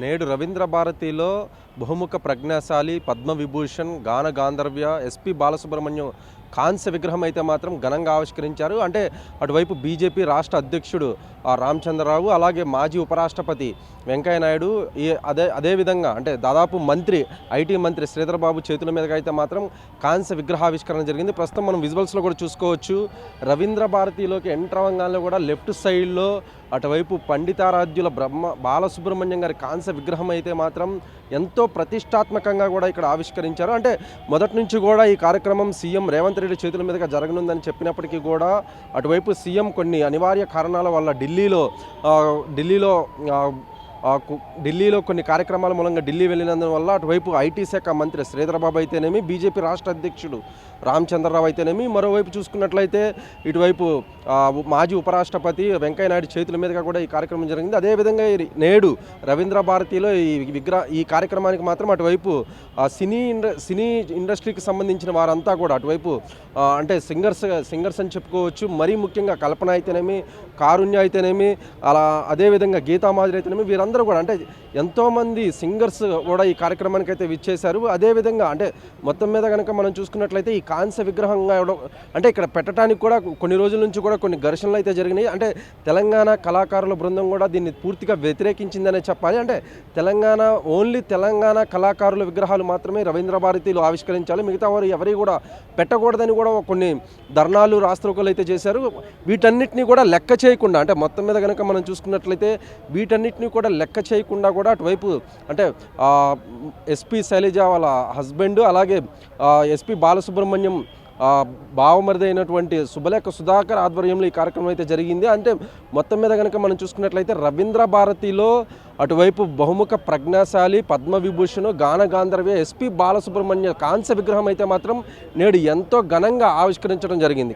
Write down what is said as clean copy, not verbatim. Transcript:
నేడు రవీంద్ర భారతిలో బహుముఖ ప్రజ్ఞాశాలి పద్మవిభూషణ్ గాన గాంధర్వ్య ఎస్పి బాలసుబ్రహ్మణ్యం కాంస్య విగ్రహం అయితే మాత్రం ఘనంగా ఆవిష్కరించారు. అంటే అటువైపు బీజేపీ రాష్ట్ర అధ్యక్షుడు రామచంద్రరావు, అలాగే మాజీ ఉపరాష్ట్రపతి వెంకయ్యనాయుడు, అదేవిధంగా అంటే దాదాపు మంత్రి ఐటీ మంత్రి శ్రీధర్ బాబు చేతుల మీదగా అయితే మాత్రం కాంస్య విగ్రహావిష్కరణ జరిగింది. ప్రస్తుతం మనం విజువల్స్లో కూడా చూసుకోవచ్చు. రవీంద్ర భారతిలోకి ఎంటర్ అవ్వగానే కూడా లెఫ్ట్ సైడ్లో అటువైపు పండితారాధ్యుల బాలసుబ్రహ్మణ్యం గారి కాంస్య విగ్రహం అయితే మాత్రం ఎంతో ప్రతిష్టాత్మకంగా కూడా ఇక్కడ ఆవిష్కరించారు. అంటే మొదటి నుంచి కూడా ఈ కార్యక్రమం సీఎం రేవంత్ రెడ్డి చేతుల మీదుగా జరగనుందని చెప్పినప్పటికీ కూడా అటువైపు సీఎం కొన్ని అనివార్య కారణాల వల్ల ఢిల్లీలో కొన్ని కార్యక్రమాల మూలంగా ఢిల్లీ వెళ్ళినందువల్ల అటువైపు ఐటీ శాఖ మంత్రి శ్రీధర్ బాబు అయితేనేమి, బీజేపీ రాష్ట్ర అధ్యక్షుడు రామచంద్రరావు అయితేనేమి, మరోవైపు చూసుకున్నట్లయితే ఇటువైపు మాజీ ఉపరాష్ట్రపతి వెంకయ్యనాయుడు చేతుల మీదుగా కూడా ఈ కార్యక్రమం జరిగింది. అదేవిధంగా నేడు రవీంద్ర భారతిలో ఈ కార్యక్రమానికి మాత్రం అటువైపు సినీ ఇండస్ట్రీకి సంబంధించిన వారంతా కూడా అటువైపు అంటే సింగర్స్ అని చెప్పుకోవచ్చు. మరీ ముఖ్యంగా కల్పన అయితేనేమి, కారుణ్య అయితేనేమి, అలా అదేవిధంగా గీతామాధురి అయితేనేమి, వీరందరూ కూడా అంటే ఎంతోమంది సింగర్స్ కూడా ఈ కార్యక్రమానికి అయితే విచ్చేశారు. అదేవిధంగా అంటే మొత్తం మీద కనుక మనం చూసుకున్నట్లయితే ఈ కాంస్య విగ్రహంగా అంటే ఇక్కడ పెట్టడానికి కూడా కొన్ని రోజుల నుంచి కూడా కొన్ని ఘర్షణలు అయితే జరిగినాయి. అంటే తెలంగాణ కళాకారుల బృందం కూడా దీన్ని పూర్తిగా వ్యతిరేకించిందనే చెప్పాలి. అంటే ఓన్లీ తెలంగాణ కళాకారుల విగ్రహాలు మాత్రమే రవీంద్ర భారతిలో ఆవిష్కరించాలి, మిగతా వారు ఎవరి కూడా పెట్టకూడదని కూడా కొన్ని ధర్నాలు రాస్త్రోకలు అయితే చేశారు. వీటన్నిటిని కూడా లెక్క చేయకుండా అంటే మొత్తం మీద కనుక మనం చూసుకున్నట్లయితే వీటన్నిటిని కూడా లెక్క చేయకుండా కూడా అటువైపు అంటే ఎస్పీ శైలజ వాళ్ళ హస్బెండ్, అలాగే ఎస్పీ బాలసుబ్రహ్మణ్యం బావమరిది అయినటువంటి శుభలేఖ సుధాకర్ ఆధ్వర్యంలో ఈ కార్యక్రమం అయితే జరిగింది. అంటే మొత్తం మీద కనుక మనం చూసుకున్నట్లయితే రవీంద్ర భారతిలో అటువైపు బహుముఖ ప్రజ్ఞాశాలి పద్మవిభూషణ్ గాన గాంధర్వ్య ఎస్పి బాలసుబ్రహ్మణ్య కాంస్య విగ్రహం అయితే మాత్రం నేడు ఎంతో ఘనంగా ఆవిష్కరించడం జరిగింది.